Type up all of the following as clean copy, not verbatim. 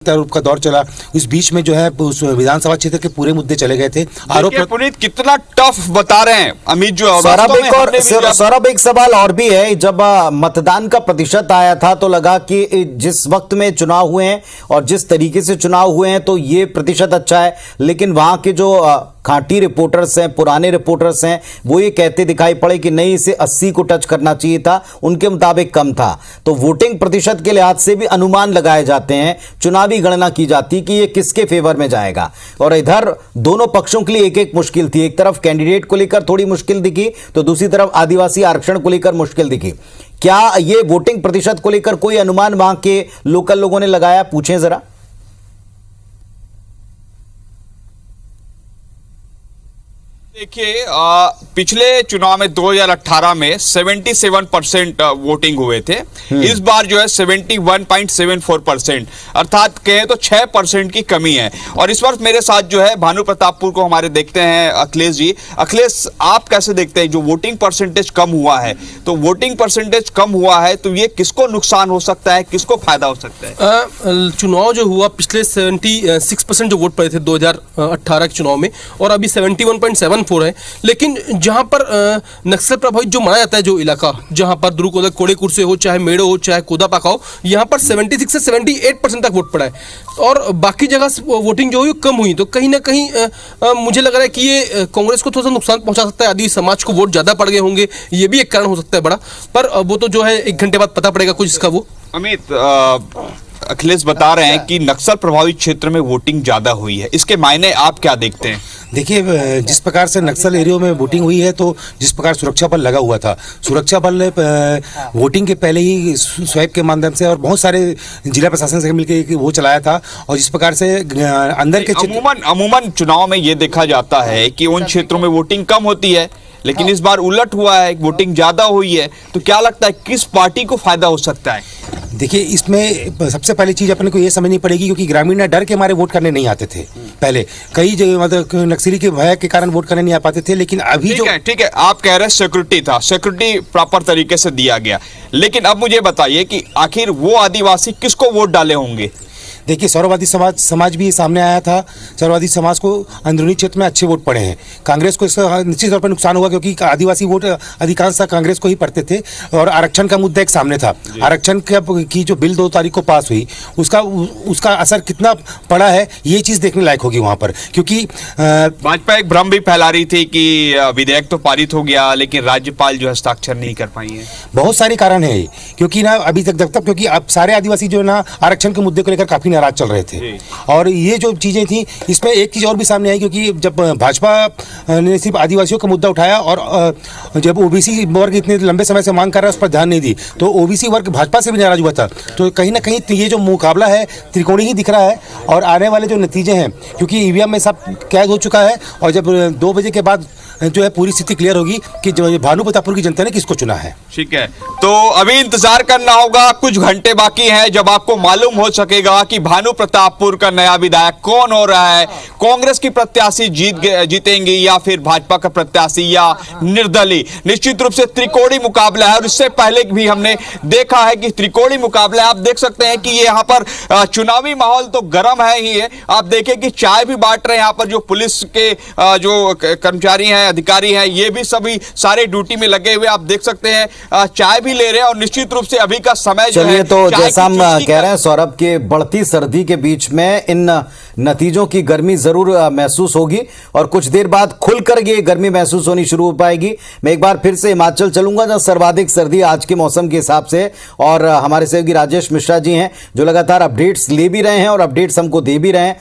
आरोप का दौर चला। उस बीच में जो है उस विधानसभा क्षेत्र के पूरे मुद्दे चले गए थे। आरोप पुनीत कितना टफ बता रहे हैं अमित जो सौरभ, एक सवाल और भी है। जब मतदान का प्रतिशत आया था तो लगा कि जिस वक्त में चुनाव हुए हैं और जिस तरीके से चुनाव हुए हैं तो ये प्रतिशत अच्छा है, लेकिन वहां के जो खांटी रिपोर्टर्स हैं, पुराने रिपोर्टर्स हैं, वो ये कहते दिखाई पड़े कि नहीं, इसे 80 को टच करना चाहिए था, उनके मुताबिक कम था। तो वोटिंग प्रतिशत के लिहाज से भी अनुमान लगाए जाते हैं, चुनावी गणना की जाती कि ये किसके फेवर में जाएगा। और इधर दोनों पक्षों के लिए एक एक मुश्किल थी। एक तरफ कैंडिडेट को लेकर थोड़ी मुश्किल दिखी तो दूसरी तरफ आदिवासी आरक्षण को लेकर मुश्किल दिखी। क्या ये वोटिंग प्रतिशत को लेकर कोई अनुमान वहां के लोकल लोगों ने लगाया? पूछें जरा। देखिए, पिछले चुनाव में 2018 में 77% वोटिंग हुए थे। इस बार जो है 71.74%, अर्थात कहें तो 6% की कमी है। और इस बार मेरे साथ जो है भानु प्रतापपुर को हमारे देखते हैं अखिलेश जी। अखिलेश, आप कैसे देखते हैं जो वोटिंग परसेंटेज कम हुआ है, तो वोटिंग परसेंटेज कम हुआ है तो ये किसको नुकसान हो सकता है, किसको फायदा हो सकता है? चुनाव जो हुआ पिछले 76% जो वोट पड़े थे 2018 के चुनाव में, और अभी 71.74 है। लेकिन जहां पर नक्सल प्रभावित जो माना जाता है, जो इलाका जहां पर दुरुकोदा कोड़ेकुर से हो, चाहे मेड़ो हो, चाहे कोदापाका हो, यहां पर 76 से 78% तक वोट पड़ा है। और बाकी जगह वोटिंग जो हुई कम हुई। तो कहीं ना कहीं मुझे लग रहा है कि ये कांग्रेस को थोड़ा सा नुकसान पहुंचा सकता है। आदिवासी समाज को वोट ज्यादा पड़ गए होंगे, ये भी एक कारण हो सकता है बड़ा। पर वो तो जो है 1 घंटे बाद पता पड़ेगा कुछ इसका। वो अमित, अखिलेश बता रहे हैं कि नक्सल प्रभावित क्षेत्र में वोटिंग ज्यादा हुई है, इसके मायने आप क्या देखते हैं? देखिए, जिस प्रकार से नक्सल एरियो में वोटिंग हुई है, तो जिस प्रकार सुरक्षा बल लगा हुआ था, सुरक्षा बल ने वोटिंग के पहले ही स्वैप के माध्यम से और बहुत सारे जिला प्रशासन से मिलकर वो चलाया था। और जिस प्रकार से अंदर के अमूमन चुनाव में ये देखा जाता है कि उन क्षेत्रों में वोटिंग कम होती है, लेकिन इस बार उलट हुआ है, वोटिंग ज्यादा हुई है। तो क्या लगता है किस पार्टी को फायदा हो सकता है? देखिए, इसमें सबसे पहली चीज अपने को ये समझनी पड़ेगी, क्योंकि ग्रामीण डर के मारे वोट करने नहीं आते थे। पहले कई जगह मतलब नक्सली के भय के कारण वोट करने नहीं आ पाते थे, लेकिन अभी ठीक है, आप कह रहे हैं सिक्योरिटी था, सिक्योरिटी प्रॉपर तरीके से दिया गया। लेकिन अब मुझे बताइए कि आखिर वो आदिवासी किसको वोट डाले होंगे? देखिए, सौरवादी समाज भी सामने आया था। सौरवादी समाज को अंदरूनी क्षेत्र में अच्छे वोट पड़े हैं। कांग्रेस को इसका निश्चित तौर पर नुकसान हुआ, क्योंकि आदिवासी वोट अधिकांशतः कांग्रेस को ही पड़ते थे। और आरक्षण का मुद्दा एक सामने था। आरक्षण की जो बिल 2 तारीख को पास हुई, उसका असर कितना पड़ा है, ये चीज़ देखने लायक होगी वहाँ पर। क्योंकि भाजपा एक भ्रम भी फैला रही थी कि विधेयक तो पारित हो गया, लेकिन राज्यपाल जो हस्ताक्षर नहीं कर पाई है। बहुत सारे कारण है, क्योंकि ना अभी तक क्योंकि अब सारे आदिवासी जो है ना आरक्षण के मुद्दे को लेकर काफी नाराज चल रहे थे। और ये जो चीजें थी, इसमें एक चीज और भी सामने आई, क्योंकि जब भाजपा ने सिर्फ आदिवासियों का मुद्दा उठाया और जब ओबीसी वर्ग इतने लंबे समय से मांग कर रहा है, उस पर ध्यान नहीं दी, तो ओबीसी वर्ग भाजपा से भी नाराज हुआ था। तो कहीं ना कहीं ये जो मुकाबला है त्रिकोणी ही दिख रहा है। और आने वाले जो नतीजे हैं, क्योंकि ईवीएम में सब कैद हो चुका है, और जब 2 बजे के बाद जो है पूरी स्थिति क्लियर होगी कि जो भानु प्रतापपुर की जनता ने किसको चुना है। ठीक है, तो अभी इंतजार करना होगा, कुछ घंटे बाकी हैं जब आपको मालूम हो सकेगा कि भानु प्रतापपुर का नया विधायक कौन हो रहा है। कांग्रेस की प्रत्याशी जीतेंगी या फिर भाजपा का प्रत्याशी या निर्दलीय। निश्चित रूप से त्रिकोणी मुकाबला है। और इससे पहले भी हमने देखा है कि त्रिकोणी मुकाबला है। आप देख सकते हैं कि ये यहाँ पर चुनावी माहौल तो गर्म है ही है। आप देखें कि चाय भी बांट रहे हैं यहाँ पर जो पुलिस के जो कर्मचारी हैं, अधिकारी हैं, ये भी सभी सारे ड्यूटी में लगे हुए। आप देख सकते हैं चाय भी ले रहे हैं। और निश्चित रूप से अभी का समय जो है, तो जैसा हम कह रहे हैं सौरभ, के बढ़ती सर्दी के बीच में इन नतीजों की गर्मी जरूर महसूस होगी और कुछ देर बाद खुलकर ये गर्मी महसूस होनी शुरू हो पाएगी। मैं एक बार फिर से हिमाचल चलूंगा, जहां सर्वाधिक सर्दी आज के मौसम के हिसाब से, और हमारे सहयोगी राजेश मिश्रा जी हैं जो लगातार अपडेट्स ले भी रहे हैं और अपडेट्स हमको दे भी रहे हैं।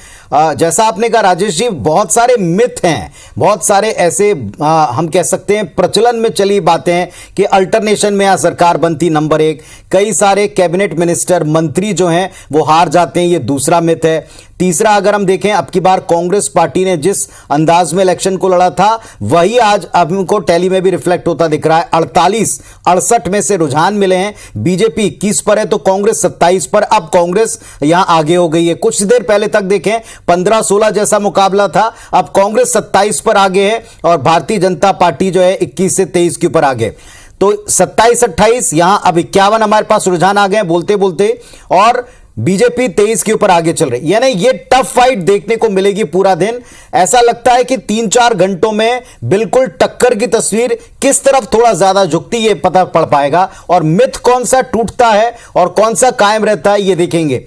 जैसा आपने कहा राजेश जी, बहुत सारे मिथ हैं, बहुत सारे ऐसे हम कह सकते हैं प्रचलन में चली बातें हैं कि अल्टरनेशन में सरकार बनती, नंबर 1। कई सारे कैबिनेट मिनिस्टर, मंत्री जो हैं वो हार जाते हैं, ये दूसरा मिथ है। तीसरा, अगर हम देखें अब की बार कांग्रेस पार्टी ने जिस अंदाज में इलेक्शन को लड़ा था, वही आज अब हमको टैली में भी रिफ्लेक्ट होता दिख रहा है। 68 में से रुझान मिले हैं। बीजेपी 21 पर है तो कांग्रेस 27 पर। अब कांग्रेस यहां आगे हो गई है। कुछ देर पहले तक देखें 15-16 जैसा मुकाबला था, अब कांग्रेस 27 पर आगे है और भारतीय जनता पार्टी जो है 21 से 23 के ऊपर आगे। तो 27-28, यहां अब 51 हमारे पास रुझान आ गए बोलते बोलते। और बीजेपी 23 के ऊपर आगे चल रही, यानी ये टफ फाइट देखने को मिलेगी पूरा दिन। ऐसा लगता है कि 3-4 घंटों में बिल्कुल टक्कर की तस्वीर किस तरफ थोड़ा ज्यादा झुकती ये पता पड़ पाएगा, और मिथ कौन सा टूटता है और कौन सा कायम रहता है ये देखेंगे।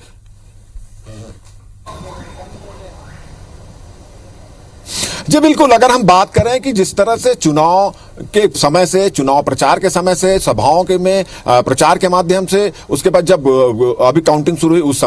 जी बिल्कुल, अगर हम बात करें कि जिस तरह से चुनाव के समय से, चुनाव प्रचार के समय से, सभाओं के में प्रचार के माध्यम से, उसके बाद जब अभी काउंटिंग शुरू हुई उस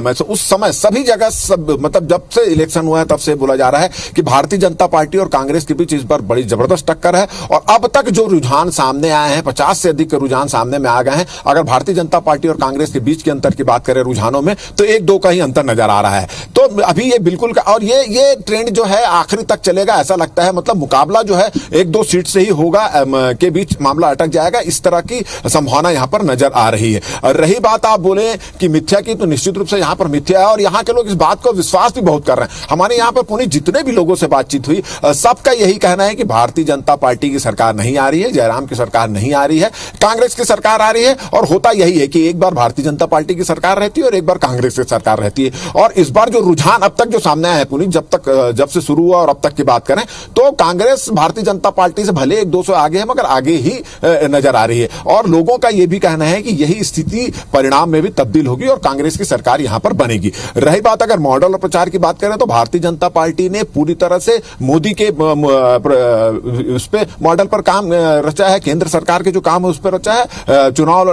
समय सभी जगह मतलब जब से इलेक्शन हुआ है तब से बोला जा रहा है कि भारतीय जनता पार्टी और कांग्रेस के बीच इस बार बड़ी जबरदस्त टक्कर है। और अब तक जो रुझान सामने आए हैं, 50 से अधिक रुझान सामने में आ गए हैं। अगर भारतीय जनता पार्टी और कांग्रेस के बीच के अंतर की बात करें रुझानों में, तो 1-2 का ही अंतर नजर आ रहा है। तो अभी ये बिल्कुल और ये ट्रेंड जो है आखिरी तक चलेगा ऐसा लगता है। मतलब मुकाबला जो है 1-2 सीट से ही होगा, के बीच मामला अटक जाएगा, इस तरह की संभावना यहां पर नजर आ रही है। और रही बात आप बोले कि मिथ्या की, तो निश्चित रूप से यहां पर मिथ्या है और यहां के लोग इस बात को विश्वास भी बहुत कर रहे हैं। हमारे यहां पर पुणे जितने भी लोगों से बातचीत हुई, सबका यही कहना है कि भारतीय जनता पार्टी की सरकार नहीं आ रही है, जयराम की सरकार नहीं आ रही है, कांग्रेस की सरकार आ रही है। और होता यही है कि एक बार भारतीय जनता पार्टी की सरकार रहती है और एक बार कांग्रेस की सरकार रहती है। और इस बार जो रुझान अब तक जो सामने आया है पुणे, जब से शुरू हुआ और अब तक की बात करें, तो कांग्रेस भारतीय जनता पार्टी से भले 1-2 आगे है, मगर आगे ही नजर आ रही है। और लोगों का यह भी कहना है कि यही स्थिति परिणाम में भी तब्दील होगी और कांग्रेस की सरकार यहां पर बनेगी। रही बात अगर मॉडल और प्रचार की बात करें, तो भारतीय जनता पार्टी ने पूरी तरह से मोदी के उस पे मॉडल पर काम रचा है, केंद्र सरकार के जो काम है उस पर रचा है, चुनाव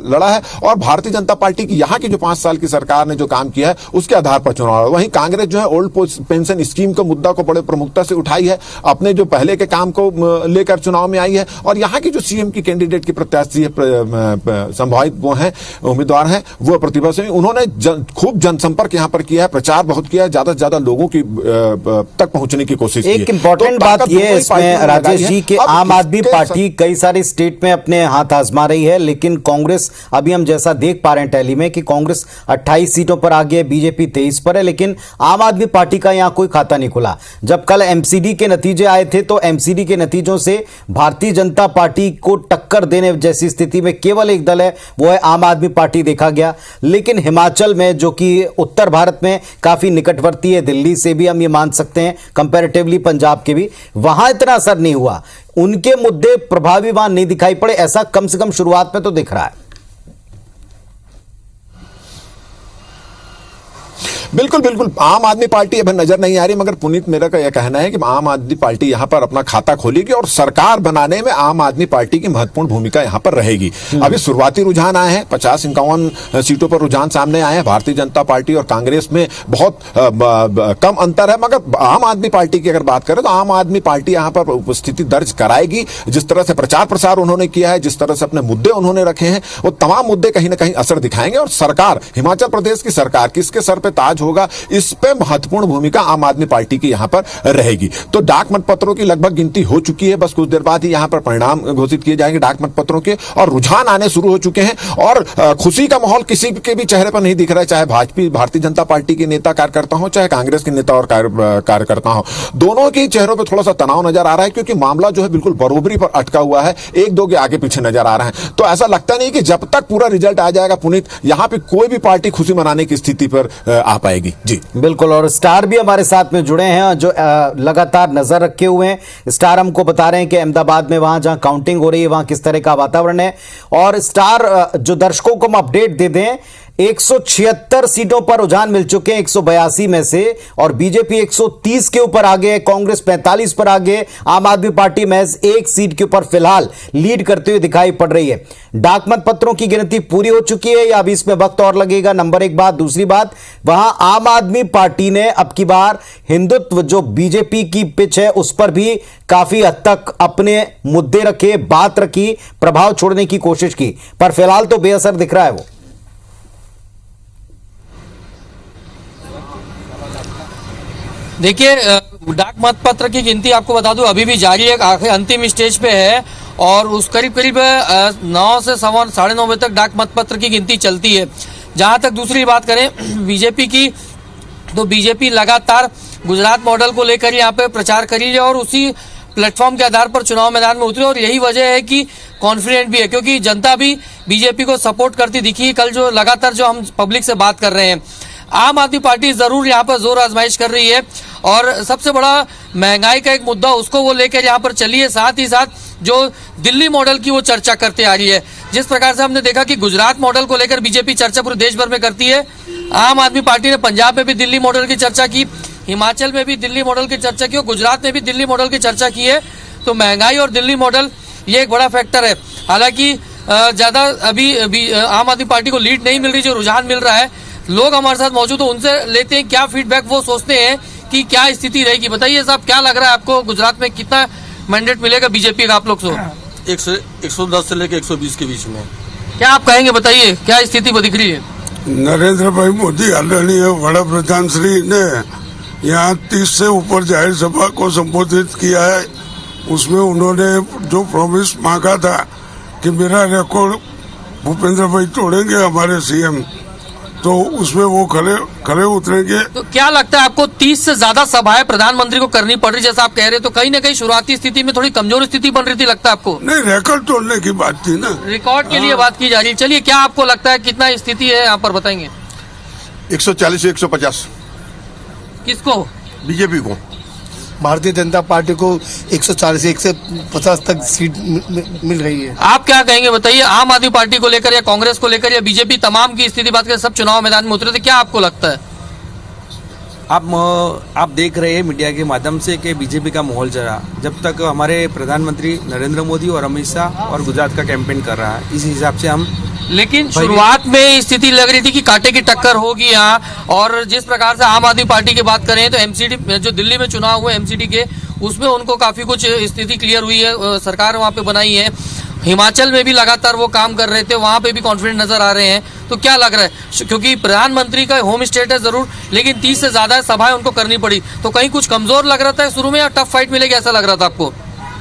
लड़ा है। और भारतीय जनता पार्टी की यहां की जो 5 साल की सरकार ने जो काम किया है उसके आधार पर चुनाव लड़ा। वहीं कांग्रेस जो है ओल्ड पेंशन स्कीम का मुद्दा को बड़े प्रमुखता से उठाई है, अपने जो पहले के काम को लेकर चुनाव में आई है। और यहाँ की जो सीएम की कैंडिडेट की प्रत्याशी है, संभावित वो हैं, उम्मीदवार हैं, वो प्रतिभा सिंह, उन्होंने खूब जनसंपर्क यहाँ पर किया है, प्रचार बहुत किया है, ज्यादा से ज्यादा लोगों की तक पहुंचने की कोशिश की है। एक इंपॉर्टेंट बात यह है इसमें राजेश जी कि आम आदमी पार्टी कई सारे स्टेट में अपने हाथ आजमा रही है, लेकिन कांग्रेस, अभी हम जैसा देख पा रहे हैं टैली में कि कांग्रेस 28 सीटों पर आगे है, बीजेपी 23 पर है, लेकिन आम आदमी पार्टी का यहां कोई खाता नहीं खुला। जब कल एमसीडी के नतीजे आए थे तो एमसीडी के नतीजों से भारतीय जनता पार्टी को टक्कर देने जैसी स्थिति में केवल एक दल है, वो है आम आदमी पार्टी देखा गया। लेकिन हिमाचल में, जो कि उत्तर भारत में काफी निकटवर्ती है, दिल्ली से भी हम ये मान सकते हैं कंपैरेटिवली, पंजाब के भी, वहां इतना असर नहीं हुआ, उनके मुद्दे प्रभावी वहां नहीं दिखाई पड़े, ऐसा कम से कम शुरुआत में तो दिख रहा है। बिल्कुल बिल्कुल, आम आदमी पार्टी अभी नजर नहीं आ रही, मगर पुनीत मेरा का यह कहना है कि आम आदमी पार्टी यहां पर अपना खाता खोलेगी और सरकार बनाने में आम आदमी पार्टी की महत्वपूर्ण भूमिका यहां पर रहेगी। अभी शुरुआती रुझान आए हैं, 50-51 सीटों पर रुझान सामने आए हैं। भारतीय जनता पार्टी और कांग्रेस में बहुत कम अंतर है, मगर आम आदमी पार्टी की अगर बात करें तो आम आदमी पार्टी यहां पर उपस्थिति दर्ज कराएगी। जिस तरह से प्रचार प्रसार उन्होंने किया है, जिस तरह से अपने मुद्दे उन्होंने रखे हैं, वो तमाम मुद्दे कहीं ना कहीं असर दिखाएंगे। और सरकार, हिमाचल प्रदेश की सरकार किसके सर पे ताज होगा, इस पे महत्वपूर्ण भूमिका आम आदमी पार्टी की यहां पर रहेगी। तो डाक मतपत्रों की लगभग गिनती हो चुकी है, बस कुछ देर बाद ही यहां पर परिणाम घोषित किए जाएंगे डाक मतपत्रों के, और रुझान आने शुरू हो चुके हैं। और खुशी का माहौल किसी के भी चेहरे पर नहीं दिख रहा है, चाहे भाजपा, भारतीय जनता पार्टी के नेता कार्यकर्ता हो, चाहे कांग्रेस के नेता और कार्यकर्ता हो, दोनों के चेहरों पर थोड़ा सा तनाव नजर आ रहा है, क्योंकि मामला जो है बिल्कुल बरोबरी पर अटका हुआ है, 1-2 के आगे पीछे नजर आ रहा है। तो ऐसा लगता नहीं कि जब तक पूरा रिजल्ट आ जाएगा पुनीत, यहां पर कोई भी पार्टी खुशी मनाने की स्थिति पर आ पाएगी। जी बिल्कुल, और स्टार भी हमारे साथ में जुड़े हैं जो लगातार नजर रखे हुए हैं। स्टार हमको बता रहे हैं कि अहमदाबाद में वहां जहां काउंटिंग हो रही है वहां किस तरह का वातावरण है। और स्टार जो दर्शकों को हम अपडेट दे दें, 176 सीटों पर रुझान मिल चुके हैं 182 में से, और बीजेपी 130 के ऊपर आगे है, कांग्रेस 45 पर आगे, आम आदमी पार्टी महज 1 सीट के ऊपर फिलहाल लीड करते हुए दिखाई पड़ रही है। डाक मत पत्रों की गिनती पूरी हो चुकी है या अभी इसमें वक्त और लगेगा, नंबर 1 बात। दूसरी बात, वहां आम आदमी पार्टी ने अब की बार हिंदुत्व जो बीजेपी की पिच है उस पर भी काफी हद तक अपने मुद्दे रखे, बात रखी, प्रभाव छोड़ने की कोशिश की, पर फिलहाल तो बेअसर दिख रहा है वो। देखिए, डाक मतपत्र की गिनती आपको बता दूं अभी भी जारी है, आखिर अंतिम स्टेज पे है, और उस करीब 9 से 9:30 बजे तक डाक मतपत्र की गिनती चलती है। जहां तक दूसरी बात करें बीजेपी की, तो बीजेपी लगातार गुजरात मॉडल को लेकर यहाँ पे प्रचार करी है और उसी प्लेटफॉर्म के आधार पर चुनाव मैदान में उतरे और यही वजह है कि कॉन्फिडेंट भी है, क्योंकि जनता भी बीजेपी को सपोर्ट करती दिखी। कल जो लगातार जो हम पब्लिक से बात कर रहे हैं, आम आदमी पार्टी जरूर यहाँ पर जोर आजमाइश कर रही है और सबसे बड़ा महंगाई का एक मुद्दा उसको वो लेकर यहाँ पर चली है। साथ ही साथ जो दिल्ली मॉडल की वो चर्चा करते आ रही है। जिस प्रकार से हमने देखा कि गुजरात मॉडल को लेकर बीजेपी चर्चा पूरे देश भर में करती है, आम आदमी पार्टी ने पंजाब में भी दिल्ली मॉडल की चर्चा की, हिमाचल में भी दिल्ली मॉडल की चर्चा की और गुजरात में भी दिल्ली मॉडल की चर्चा की है। तो महंगाई और दिल्ली मॉडल ये एक बड़ा फैक्टर है। हालांकि ज्यादा अभी आम आदमी पार्टी को लीड नहीं मिल रही, जो रुझान मिल रहा है, लोग हमारे साथ मौजूद है, उनसे लेते हैं क्या फीडबैक वो सोचते हैं कि क्या स्थिति रहेगी। बताइए साहब, क्या लग रहा है आपको, गुजरात में कितना मैंडेट मिलेगा बीजेपी का आप लोग को? 110 से लेकर 120 के बीच में। क्या आप कहेंगे, बताइए क्या स्थिति दिख रही है? नरेंद्र भाई मोदी आदरणीय वड़ा प्रधान श्री ने यहाँ 30 से ऊपर जाहिर सभा को संबोधित किया है। उसमें उन्होंने जो प्रॉमिस मांगा था कि मेरा रिकॉर्ड भूपेंद्र भाई तोड़ेंगे हमारे सीएम, तो उसमें वो खरे उतरेंगे। तो क्या लगता है आपको, 30 से ज्यादा सभाएं प्रधानमंत्री को करनी पड़ रही, जैसा आप कह रहे, तो कहीं ना कहीं शुरुआती स्थिति में थोड़ी कमजोर स्थिति बन रही थी, लगता है आपको? नहीं, रिकॉर्ड तोड़ने की बात थी ना, रिकॉर्ड के लिए बात की जा रही है। चलिए, क्या आपको लगता है कितना स्थिति है यहाँ पर, बताएंगे? 140 से 150 किसको? बीजेपी को। भारतीय जनता पार्टी को 140 से 150 तक सीट मिल रही है। आप क्या कहेंगे, बताइए? आम आदमी पार्टी को लेकर या कांग्रेस को लेकर या बीजेपी, तमाम की स्थिति बात करें, सब चुनाव मैदान में उतरे थे, क्या आपको लगता है? आप देख रहे हैं मीडिया के माध्यम से कि बीजेपी का माहौल जरा, जब तक हमारे प्रधानमंत्री नरेंद्र मोदी और अमित शाह और गुजरात का कैंपेन कर रहा है, इस हिसाब से हम। लेकिन शुरुआत में स्थिति लग रही थी कि कांटे की टक्कर होगी यहाँ, और जिस प्रकार से आम आदमी पार्टी की बात करें तो एमसीडी जो दिल्ली में चुनाव हुए एमसीडी के, उसमें उनको काफी कुछ स्थिति क्लियर हुई है, सरकार वहाँ पे बनाई है। हिमाचल में भी लगातार वो काम कर रहे थे, वहाँ पे भी कॉन्फिडेंट नजर आ रहे हैं। तो क्या लग रहा है, क्योंकि प्रधानमंत्री का होम स्टेट है जरूर, लेकिन 30 से ज्यादा सभाएं उनको करनी पड़ी, तो कहीं कुछ कमजोर लग रहा था शुरू में या टफ फाइट मिलेगी, ऐसा लग रहा था आपको?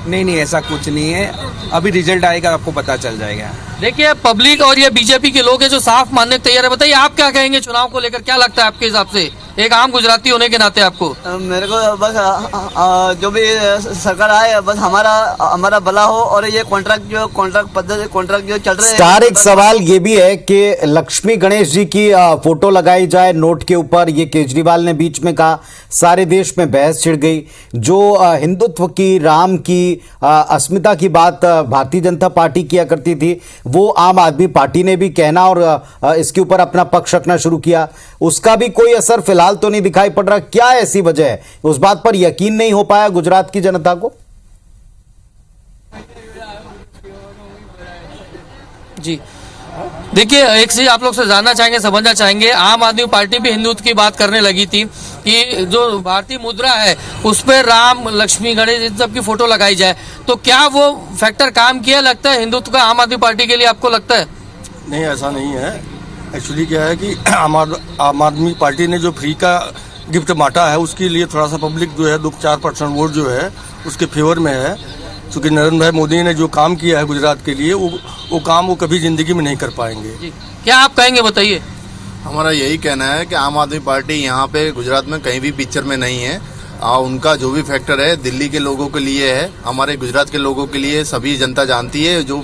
नहीं, ऐसा कुछ नहीं है, अभी रिजल्ट आएगा आपको पता चल जाएगा। देखिए, पब्लिक और ये बीजेपी के लोग हैं जो साफ मानने तैयार है। बताइए, आप क्या कहेंगे चुनाव को लेकर, क्या लगता है आपके हिसाब से, एक आम गुजराती होने के नाते आपको? मेरे को बस जो भी सरकार आए, बस हमारा भला हो, और ये कॉन्ट्रैक्ट जो चल रहे हैं। स्टार एक सवाल ये भी है कि लक्ष्मी गणेश जी की फोटो लगाई जाए नोट के ऊपर, ये केजरीवाल ने बीच में कहा, सारे देश में बहस छिड़ गई। जो हिंदुत्व की, राम की, अस्मिता की बात भारतीय जनता पार्टी किया करती थी, वो आम आदमी पार्टी ने भी कहना और इसके ऊपर अपना पक्ष रखना शुरू किया। उसका भी कोई असर फिलहाल तो नहीं दिखाई पड़ रहा। क्या ऐसी वजह है, उस बात पर यकीन नहीं हो पाया गुजरात की जनता को? जी देखिए, एक चीज आप लोग से जानना चाहेंगे, समझना चाहेंगे, आम आदमी पार्टी भी हिंदुत्व की बात करने लगी थी कि जो भारतीय मुद्रा है उस पर राम, लक्ष्मी, गणेश इन सब की फोटो लगाई जाए, तो क्या वो फैक्टर काम किया, लगता है हिंदुत्व का आम आदमी पार्टी के लिए, आपको लगता है? नहीं, ऐसा नहीं है। एक्चुअली क्या है कि आम आदमी पार्टी ने जो फ्री का गिफ्ट बांटा है, उसके लिए थोड़ा सा पब्लिक जो है 2-4% वोट जो है उसके फेवर में है। क्योंकि नरेंद्र भाई मोदी ने जो काम किया है गुजरात के लिए, वो काम वो कभी जिंदगी में नहीं कर पाएंगे। जी, क्या आप कहेंगे, बताइए? हमारा यही कहना है कि आम आदमी पार्टी यहाँ पे गुजरात में कहीं भी पिक्चर में नहीं है। उनका जो भी फैक्टर है दिल्ली के लोगों के लिए है, हमारे गुजरात के लोगों के लिए सभी जनता जानती है। जो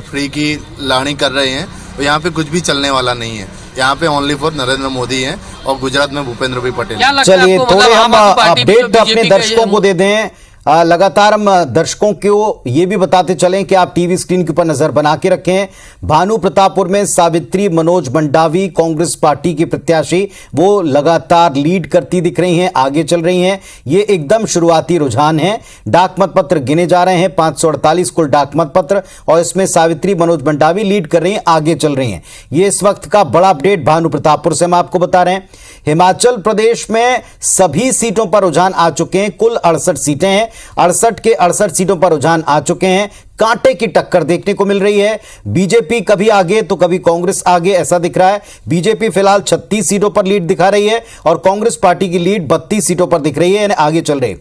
फ्री की लानी कर रहे हैं, तो यहाँ पे कुछ भी चलने वाला नहीं है। यहाँ पे ओनली फॉर नरेंद्र मोदी हैं और गुजरात में भूपेंद्र भाई पटेल। चलिए, थोड़े हम अपडेट अपने दर्शकों को दे दें। लगातार हम दर्शकों को ये भी बताते चलें कि आप टीवी स्क्रीन के ऊपर नजर बना के रखें। भानु प्रतापपुर में सावित्री मनोज मंडावी कांग्रेस पार्टी की प्रत्याशी, वो लगातार लीड करती दिख रही हैं, आगे चल रही हैं। ये एकदम शुरुआती रुझान है। डाक मतपत्र गिने जा रहे हैं, 548 कुल डाक मतपत्र, और इसमें सावित्री मनोज मंडावी लीड कर रही हैं, आगे चल रही हैं। ये इस वक्त का बड़ा अपडेट भानु प्रतापपुर से हम आपको बता रहे हैं। हिमाचल प्रदेश में सभी सीटों पर रुझान आ चुके हैं। कुल 68 सीटें हैं, 68 के 68 सीटों पर रुझान आ चुके हैं। कांटे की टक्कर देखने को मिल रही है। बीजेपी कभी आगे तो कभी कांग्रेस आगे, ऐसा दिख रहा है। बीजेपी फिलहाल 36 सीटों पर लीड दिखा रही है और कांग्रेस पार्टी की लीड 32 सीटों पर दिख रही है, यानी आगे चल रही है।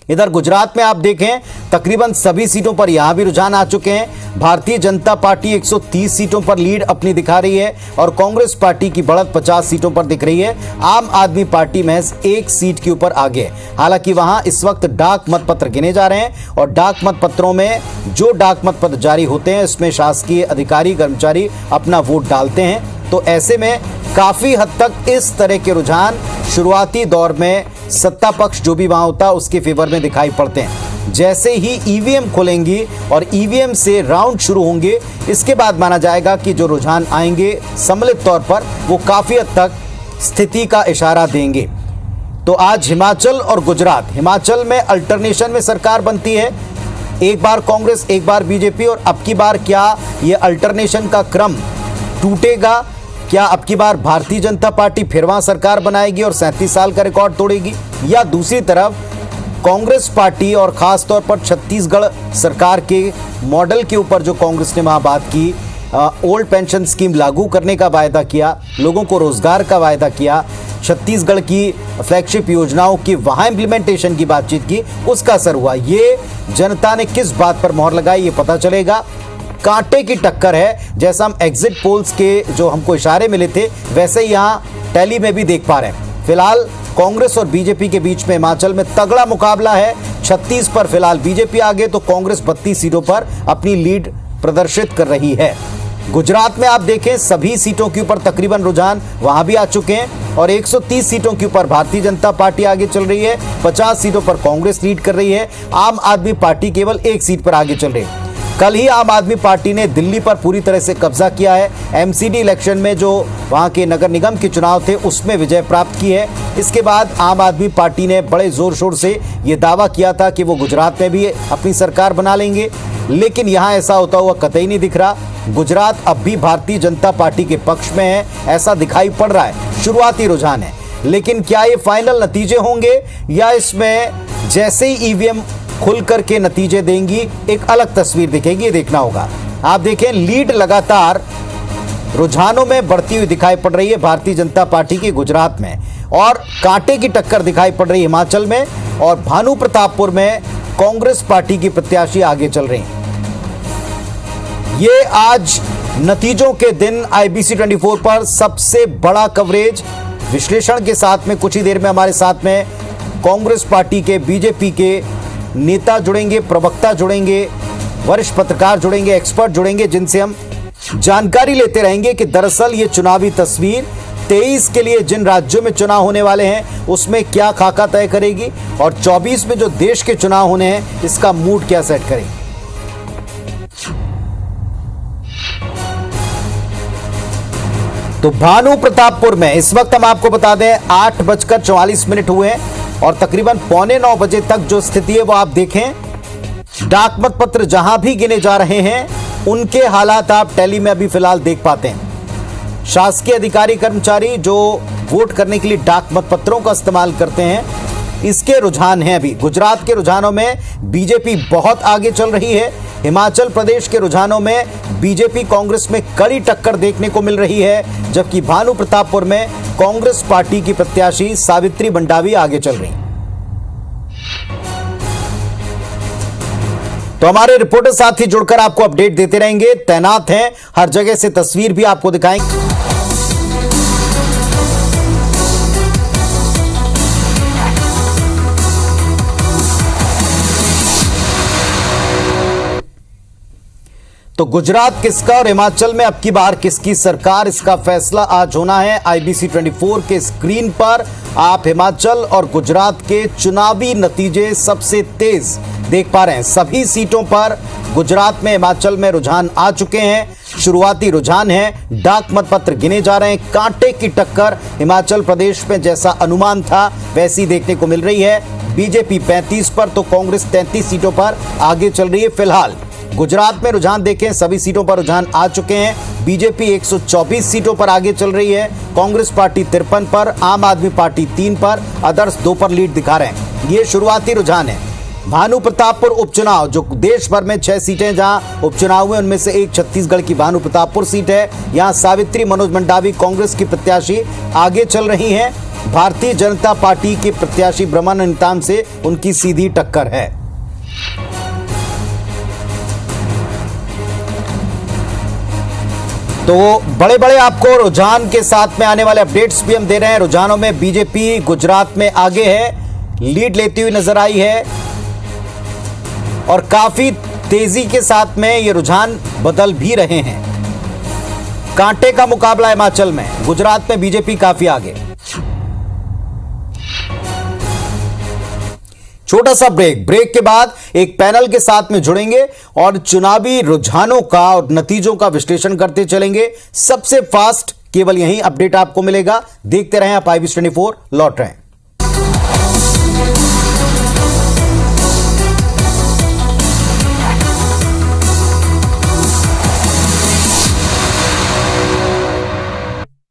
इधर गुजरात में आप देखें तकरीबन सभी सीटों पर यहां भी रुझान आ चुके हैं। भारतीय जनता पार्टी 130 सीटों पर लीड अपनी दिखा रही है और कांग्रेस पार्टी की बढ़त 50 सीटों पर दिख रही है। आम आदमी पार्टी महज 1 सीट के ऊपर आगे है। हालांकि वहां इस वक्त डाक मतपत्र गिने जा रहे हैं और डाक मतपत्रों में जो डाक मतपत्र जारी होते हैं इसमें शासकीय अधिकारी कर्मचारी अपना वोट डालते हैं। तो ऐसे में काफी हद तक इस तरह के रुझान शुरुआती दौर में सत्ता पक्ष जो भी वहां होता है उसके फेवर में दिखाई पड़ते हैं। जैसे ही ईवीएम खुलेंगी और ईवीएम से राउंड शुरू होंगे, इसके बाद माना जाएगा कि जो रुझान आएंगे सम्मिलित तौर पर वो काफी हद तक स्थिति का इशारा देंगे। तो आज हिमाचल और गुजरात, हिमाचल में अल्टरनेशन में सरकार बनती है, एक बार कांग्रेस एक बार बीजेपी, और अब की बार क्या ये अल्टरनेशन का क्रम टूटेगा? क्या अब की बार भारतीय जनता पार्टी फिर वहां सरकार बनाएगी और 37 साल का रिकॉर्ड तोड़ेगी, या दूसरी तरफ कांग्रेस पार्टी और खास तौर पर छत्तीसगढ़ सरकार के मॉडल के ऊपर जो कांग्रेस ने वहां बात की, ओल्ड पेंशन स्कीम लागू करने का वायदा किया, लोगों को रोजगार का वायदा किया, छत्तीसगढ़ की फ्लैगशिप योजनाओं की वहां इंप्लीमेंटेशन की बातचीत की, उसका असर हुआ। ये जनता ने किस बात पर मोहर लगाई ये पता चलेगा। कांटे की टक्कर है, जैसा हम एग्जिट पोल्स के जो हमको इशारे मिले थे वैसे ही यहाँ टैली में भी देख पा रहे हैं। फिलहाल कांग्रेस और बीजेपी के बीच में हिमाचल में तगड़ा मुकाबला है। 36 पर फिलहाल बीजेपी आगे, तो कांग्रेस 32 सीटों पर अपनी लीड प्रदर्शित कर रही है। गुजरात में आप देखें सभी सीटों के ऊपर तकरीबन रुझान वहां भी आ चुके हैं और 130 सीटों के ऊपर भारतीय जनता पार्टी आगे चल रही है, 50 सीटों पर कांग्रेस लीड कर रही है, आम आदमी पार्टी केवल 1 सीट पर आगे चल रही है। कल ही आम आदमी पार्टी ने दिल्ली पर पूरी तरह से कब्जा किया है। एमसीडी इलेक्शन में जो वहां के नगर निगम के चुनाव थे उसमें विजय प्राप्त की है। इसके बाद आम आदमी पार्टी ने बड़े जोर शोर से ये दावा किया था कि वो गुजरात में भी अपनी सरकार बना लेंगे, लेकिन यहां ऐसा होता हुआ कतई नहीं दिख रहा। गुजरात अब भी भारतीय जनता पार्टी के पक्ष में है, ऐसा दिखाई पड़ रहा है। शुरुआती रुझान है, लेकिन क्या ये फाइनल नतीजे होंगे या इसमें जैसे ही ईवीएम खुल करके नतीजे देंगी एक अलग तस्वीर दिखेगी, ये देखना होगा। आप देखें लीड लगातार रुझानों में बढ़ती हुई दिखाई पड़ रही है भारतीय जनता पार्टी की गुजरात में, और कांटे की टक्कर दिखाई पड़ रही है हिमाचल में, और भानु प्रतापपुर में कांग्रेस पार्टी की प्रत्याशी आगे चल रही हैं। ये आज नतीजों के दिन IBC 24 पर सबसे बड़ा कवरेज विश्लेषण के साथ में कुछ ही देर में हमारे साथ में कांग्रेस पार्टी के, बीजेपी के नेता जुड़ेंगे, प्रवक्ता जुड़ेंगे, वरिष्ठ पत्रकार जुड़ेंगे, एक्सपर्ट जुड़ेंगे, जिनसे हम जानकारी लेते रहेंगे कि दरअसल ये चुनावी तस्वीर 23 के लिए जिन राज्यों में चुनाव होने वाले हैं उसमें क्या खाका तय करेगी, और 24 में जो देश के चुनाव होने हैं इसका मूड क्या सेट करेगी। तो भानु प्रतापपुर में इस वक्त हम आपको बता दें 8:44 हुए हैं और तकरीबन 8:45 बजे तक जो स्थिति है वो आप देखें। डाक मतपत्र जहां भी गिने जा रहे हैं उनके हालात आप टैली में अभी फिलहाल देख पाते हैं। शासकीय अधिकारी कर्मचारी जो वोट करने के लिए डाक मतपत्रों का इस्तेमाल करते हैं, इसके रुझान हैं। अभी गुजरात के रुझानों में बीजेपी बहुत आगे चल रही है। हिमाचल प्रदेश के रुझानों में बीजेपी कांग्रेस में कड़ी टक्कर देखने को मिल रही है, जबकि भानु प्रतापपुर में कांग्रेस पार्टी की प्रत्याशी सावित्री मंडावी आगे चल रही। तो हमारे रिपोर्टर साथी जुड़कर आपको अपडेट देते रहेंगे, तैनात हैं, हर जगह से तस्वीर भी आपको दिखाएंगे। तो गुजरात किसका और हिमाचल में अब की बार किसकी सरकार, इसका फैसला आज होना है। IBC 24 के स्क्रीन पर आप हिमाचल और गुजरात के चुनावी नतीजे सबसे तेज देख पा रहे हैं। सभी सीटों पर गुजरात में, हिमाचल में रुझान आ चुके हैं। शुरुआती रुझान है, डाक मतपत्र गिने जा रहे हैं। कांटे की टक्कर हिमाचल प्रदेश में जैसा अनुमान था वैसी देखने को मिल रही है। बीजेपी 35 पर तो कांग्रेस 33 सीटों पर आगे चल रही है। फिलहाल गुजरात में रुझान देखें, सभी सीटों पर रुझान आ चुके हैं। बीजेपी 124 सीटों पर आगे चल रही है, कांग्रेस पार्टी 53 पर, आम आदमी पार्टी 3 पर, अदर्स 2 पर लीड दिखा रहे हैं। ये शुरुआती रुझान है। भानु प्रतापपुर उपचुनाव, जो देश भर में 6 सीटें जहां उपचुनाव हुए उनमें से एक छत्तीसगढ़ की भानु प्रतापपुर सीट है। यहां सावित्री मनोज मंडावी कांग्रेस की प्रत्याशी आगे चल रही हैं। भारतीय जनता पार्टी के प्रत्याशी ब्रह्मानंद नेताम से उनकी सीधी टक्कर है। तो बड़े बड़े आपको रुझान के साथ में आने वाले अपडेट्स भी हम दे रहे हैं। रुझानों में बीजेपी गुजरात में आगे है, लीड लेती हुई नजर आई है और काफी तेजी के साथ में ये रुझान बदल भी रहे हैं। कांटे का मुकाबला हिमाचल में, गुजरात में बीजेपी काफी आगे। छोटा सा ब्रेक के बाद एक पैनल के साथ में जुड़ेंगे और चुनावी रुझानों का और नतीजों का विश्लेषण करते चलेंगे। सबसे फास्ट केवल यही अपडेट आपको मिलेगा। देखते रहें आप IBC 24, लौट रहे हैं।